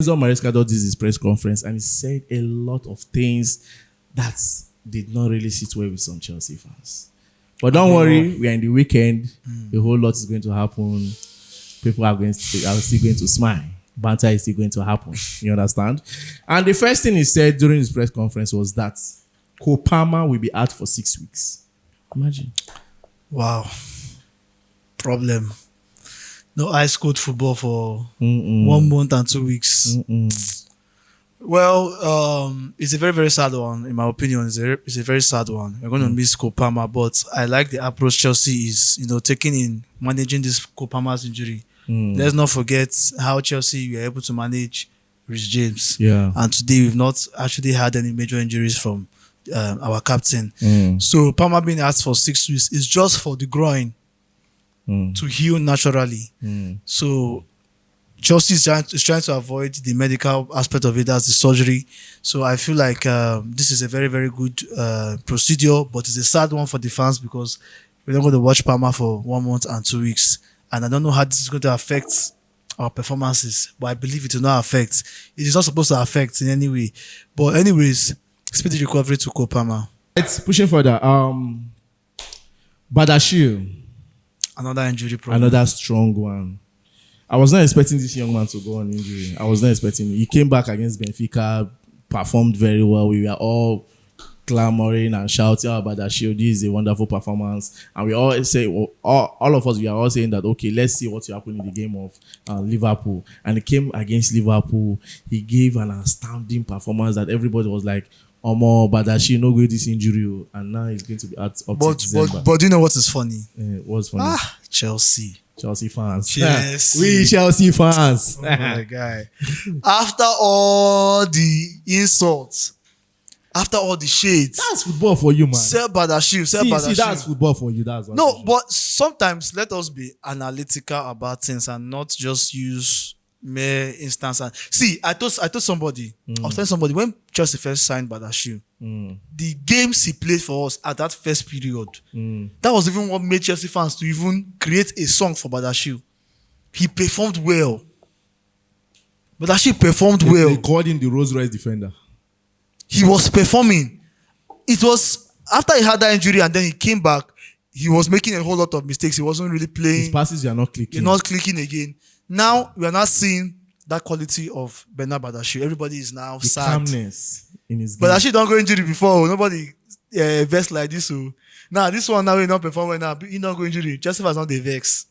Enzo Maresca does his press conference and he said a lot of things that did not really sit well with some Chelsea fans. But don't worry, we are in the weekend. A whole lot is going to happen. People are still going to smile. Banter is still going to happen. You understand? And the first thing he said during his press conference was that Kopama will be out for 6 weeks. Imagine. Wow. Problem. No ice cold football for 1 month and 2 weeks. Well, it's a very, very sad one. In my opinion, it's a very sad one. We're going to miss Kopama, but I like the approach Chelsea is, taking in managing this Kopama's injury. Let's not forget how Chelsea were able to manage Rhys James. Yeah. And today we've not actually had any major injuries from our captain. So Palmer being asked for 6 weeks is just for the groin to heal naturally. So Chelsea is trying to avoid the medical aspect of it, that's the surgery. So I feel like this is a very, very good procedure, but it's a sad one for the fans because we're not going to watch Palmer for 1 month and 2 weeks. And I don't know how this is going to affect our performances, but I believe it will not affect. It is not supposed to affect in any way. But anyways, speedy recovery to Kopama. It's pushing further. Badiashile. Another injury problem. Another strong one. I was not expecting this young man to go on injury. I was not expecting it. He came back against Benfica, performed very well. We were all clamoring and shouting about Badiashile. This is a wonderful performance. And we all say, all of us, we are all saying that, okay, let's see what will happen in the game of Liverpool. And he came against Liverpool. He gave an astounding performance that everybody was like, Omo, Badiashile no go this injury. And now he's going to be out up to December. But do you know what is funny? What's funny? Chelsea fans. Yes. We Chelsea fans. Oh my guy. After all the insults, after all the shades, that's football for you, man. Sell Badiashile. See, that's football for you. That's no, but sometimes let us be analytical about things and not just use mere instance. See, I told somebody, I was telling somebody when Chelsea first signed Badiashile, the games he played for us at that first period, that was even what made Chelsea fans to even create a song for Badiashile. He performed well. Badiashile performed well. They called him the Rolls Royce defender. He was performing. It was after he had that injury and then he came back, he was making a whole lot of mistakes. He wasn't really playing. His passes are not clicking. You're not clicking again. Now we are not seeing that quality of Benoit Badiashile. Everybody is now the sad. calmness in his game. Badiashile don't go injury before. Nobody vex like this. So now this one now he not perform well now. He not go injury. Chelsea has not the vex.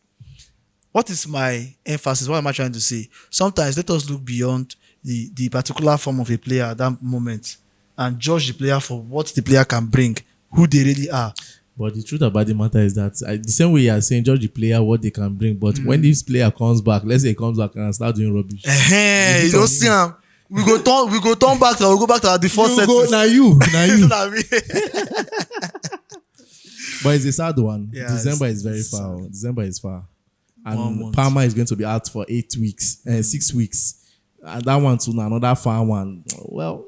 What is my emphasis? What am I trying to say? Sometimes let us look beyond the particular form of a player at that moment and judge the player for what the player can bring, who they really are. But the truth about the matter is that the same way you are saying, judge the player what they can bring. But when this player comes back, let's say he comes back and start doing rubbish. You don't see him. We go turn back. We go back to our default settings. Now you. You. But it's a sad one. Yeah, December is very far. December is far. 1 And month. Palmer is going to be out for 8 weeks, 6 weeks. And that one too, another far one. Well,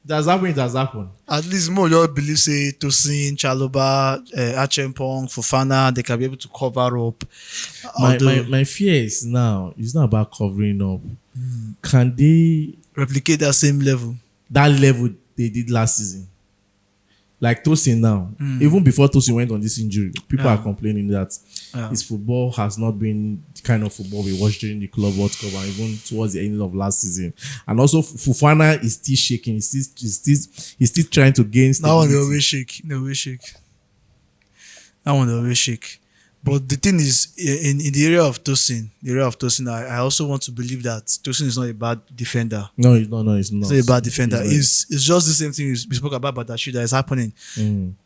it has happened. At least more you believe say Tosin, Chaloba, Achempong, Fofana, they can be able to cover up. My fear is now, it's not about covering up. Can they Replicate that same level. that level they did last season? Like Tosin now, even before Tosin went on this injury, people are complaining that his football has not been the kind of football we watched during the Club World Cup and even towards the end of last season. And also, Fofana is still shaking. He's still trying to gain That one stability. they always shake. That one they always shake. But the thing is, in the area of Tosin, I also want to believe that Tosin is not a bad defender. No, it's not. It's not. He's not a bad defender. He's It's just the same thing we spoke about Badiashile that is happening.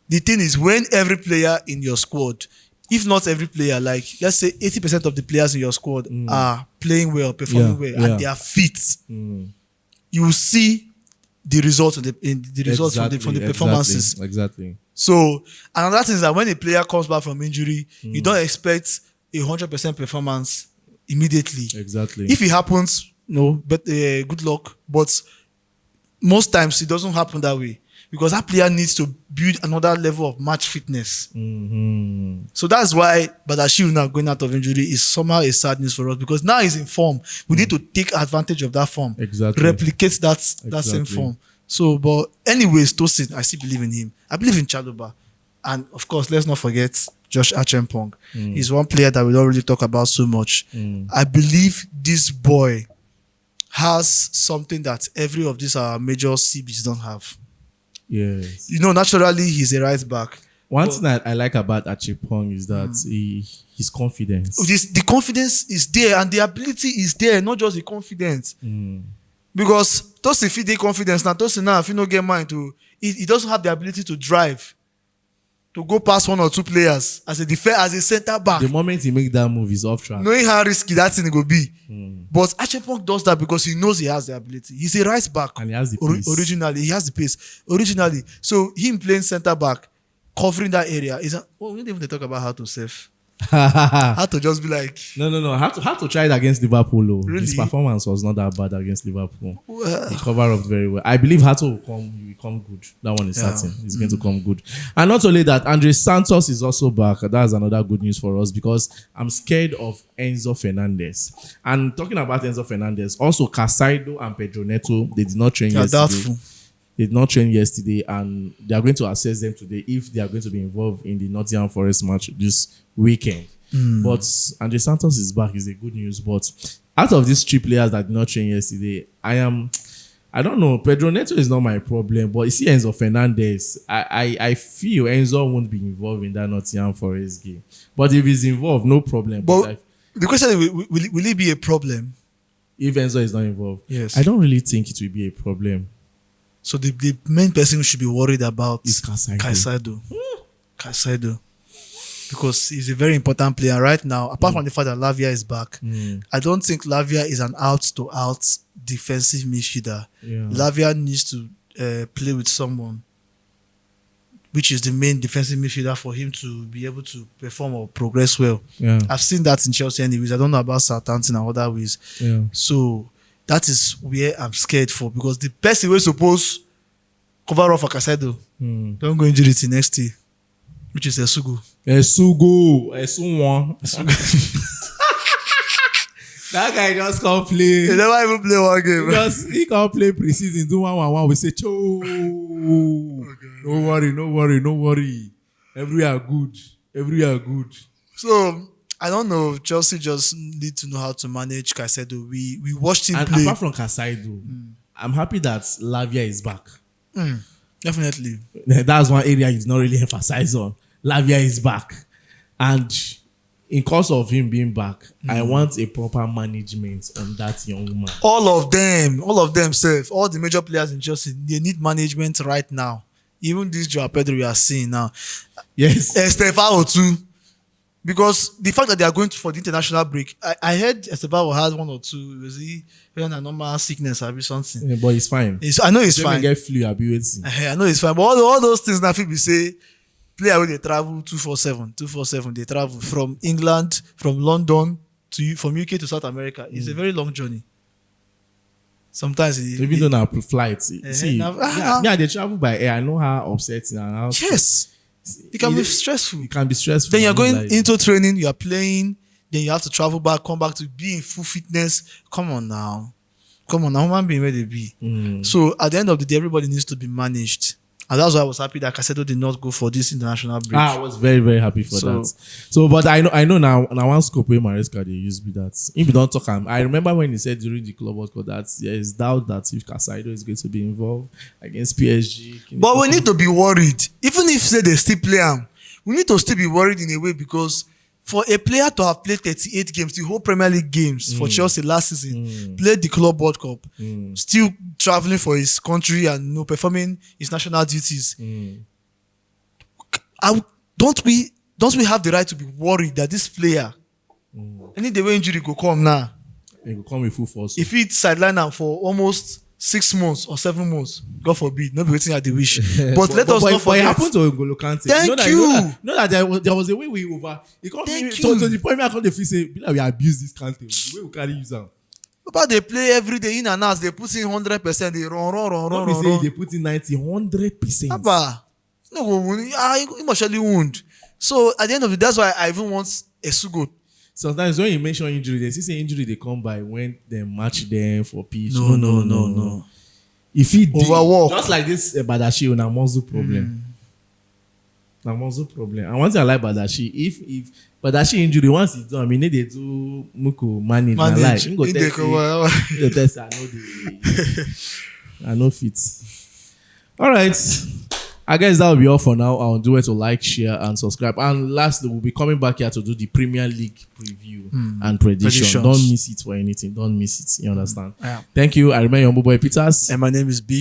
The thing is, when every player in your squad, if not every player, like let's say 80% of the players in your squad are playing well, performing well, and they are fit, you will see the results from the performances. Exactly. So another thing is that when a player comes back from injury, you don't expect 100% performance immediately. Exactly. If it happens, no, but good luck. But most times it doesn't happen that way. because that player needs to build another level of match fitness. Mm-hmm. So that's why Badiashile now going out of injury is somehow a sad news for us, because now he's in form. We need to take advantage of that form. Exactly. Replicate that same form. So, but anyways, Tosin, I still believe in him. I believe in Chaluba. And of course, let's not forget Josh Archempong. He's one player that we don't really talk about so much. I believe this boy has something that every of these major CBs don't have. Yes. Naturally, he's a right back. One thing that I like about Achepong is that his confidence. The confidence is there and the ability is there, not just the confidence. Because Tosin fit dey confidence now. Tosin now, if you no get mind to, he doesn't have the ability to drive, to go past one or two players as a center back. The moment he make that move, he's off track. Knowing how risky that thing will be. But Achepong does that because he knows he has the ability. He's a right back. And he has the pace. Originally, he has the pace. Originally. So him playing center back, covering that area, we don't even talk about how to save. How to just be like... No. How to try it against Liverpool. Really? His performance was not that bad against Liverpool. He covered up very well. I believe Hato will come good. That one is certain. He's going to come good. And not only that, Andre Santos is also back. That's another good news for us, because I'm scared of Enzo Fernandez. And talking about Enzo Fernandez, also Casaido and Pedro Neto, they did not train yesterday. Doubtful. They did not train yesterday, and they are going to assess them today if they are going to be involved in the Nottingham Forest match this weekend. But Andre Santos is back, is a good news. But out of these 3 players that did not train yesterday, I don't know. Pedro Neto is not my problem, but you see Enzo Fernandez, I feel Enzo won't be involved in that Nottingham Forest game. But if he's involved, no problem. But the question is, will it be a problem if Enzo is not involved? Yes. I don't really think it will be a problem. So the main person we should be worried about is Casaido. Casaido. Because he's a very important player right now. Apart from the fact that Lavia is back, I don't think Lavia is an out-to-out defensive midfielder. Yeah. Lavia needs to play with someone, which is the main defensive midfielder, for him to be able to perform or progress well. Yeah. I've seen that in Chelsea anyways. I don't know about Southampton and other ways. Yeah. So that is where I'm scared for, because the person we're supposed to cover up for Casado don't go injury till next year, which is Esugo. That guy just can't play. He never even play one game. He can't play preseason, do 1-1. We say, no worry. Everywhere good. So I don't know. Chelsea just need to know how to manage Caicedo. We watched him and play. Apart from Caicedo, I'm happy that Lavia is back. Definitely. That's one area he's not really emphasized on. Lavia is back. And in course of him being back, I want a proper management on that young man. All of them, self, all the major players in Chelsea, they need management right now. Even this Joao Pedro we are seeing now. Yes. Estevao too. Because the fact that they are going for the international break, I heard Estevao had 1 or 2. Was he having a normal sickness or something? Yeah, but he's fine. I know he's fine. Get flu, I'll be waiting. I know he's fine. But all those things now, people say, player when they travel 247, they travel from England, from London from UK to South America. It's a very long journey. Sometimes even though now flights, see, they travel by air. I know how upsetting and how it can be stressful. It can be stressful. Then you're going into training, you are playing, then you have to travel back, come back to be in full fitness. Come on now, human being where they be. So at the end of the day, everybody needs to be managed. And that's why I was happy that Caicedo did not go for this international break. I was very, very happy for that. So, but I know now one scope where Maresca they use me that. If you don't talk, I remember when he said during the club world that there is doubt that if Caicedo is going to be involved against PSG. But we need to be worried. Even if say they still play him, we need to still be worried in a way, because for a player to have played 38 games, the whole Premier League games for Chelsea last season, played the Club World Cup, still traveling for his country and performing his national duties. Don't we have the right to be worried that this player, any day when injury go come now, it will come with full force. if he sideline am for almost 6 months or 7 months, God forbid, not be waiting at the wish. But let us not forget. But it happened to N'Golo Kante. Thank you. Know that there was a way we over. It got me to the point where I can't feel say we abuse this Kante. The way we carry use am. Papa, they play every day in and out. They put in 100%. They run. Let me say they put in 90, 100%. Papa, no go win. He must surely wound. So at the end of it, that's why I even want a Sugo. Sometimes when you mention injury, they say injury they come by when they match them for pitch. No. If he Overwork. just like this Badiashile na muscle problem. Na muscle problem. And one thing I like Badiashile, if Badiashile injury once it's done, I mean they do muku manage na life. Him go test I know fit. All right. I guess that will be all for now. I'll do it to like, share, and subscribe. And lastly, we'll be coming back here to do the Premier League preview and prediction. Don't miss it for anything. Don't miss it. You understand? Yeah. Thank you. I remain your boy Peters. And my name is Big.